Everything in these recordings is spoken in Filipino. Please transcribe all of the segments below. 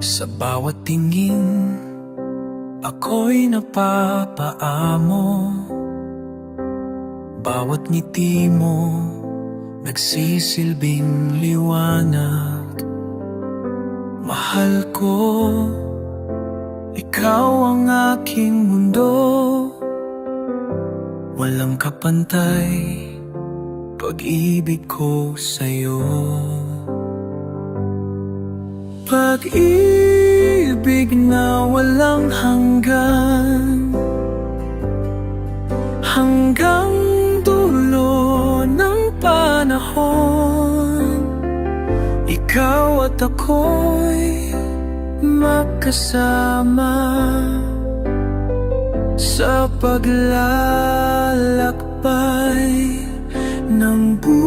Sa bawat tingin, ako'y napapaamo. Bawat ngiti mo, nagsisilbing liwanag. Mahal ko, ikaw ang aking mundo. Walang kapantay, pag-ibig ko sa'yo. Pag-ibig na walang hanggan, hanggang dulo ng panahon. Ikaw at ako'y magkasama sa paglalakbay ng buhay.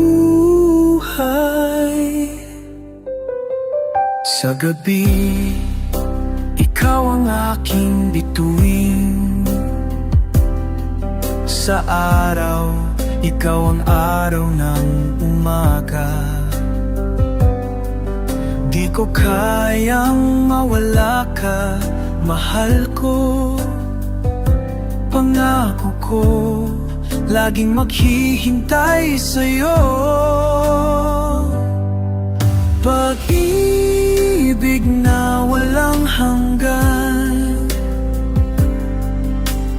Sa gabi, ikaw ang aking bituin. Sa araw, ikaw ang araw ng umaga. Di ko kayang mawala ka, mahal ko. Pangako ko, laging maghihintay sa'yo. Pag-ibig na walang hanggan,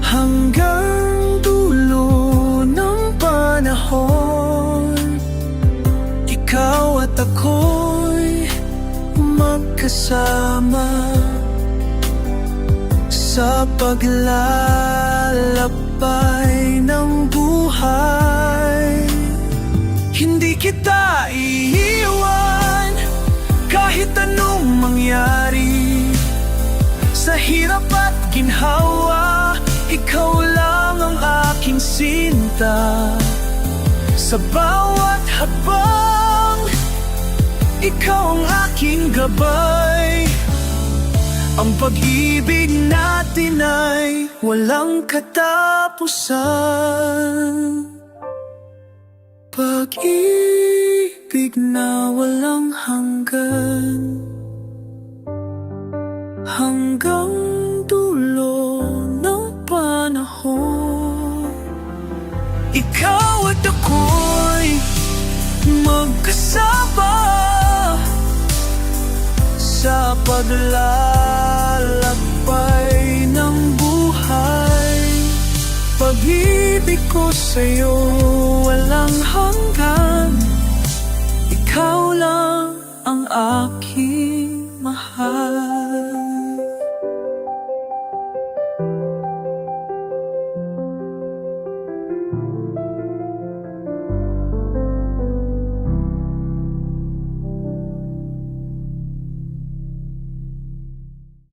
hanggang dulo ng panahon. Ikaw at ako'y magkasama sa paglalakbay ng buhay. Hindi kita iiwan kahit anong mangyari. Sa hirap at ginhawa, ikaw lang ang aking sinta. Sa bawat hakbang, ikaw ang aking gabay. Ang pag-ibig natin ay walang katapusan. Pag-ibig na walang hanggan, hanggang dulo ng panahon. Ikaw at ako'y magkasama sa paglalakbay ng buhay. Pag-ibig ko sa'yo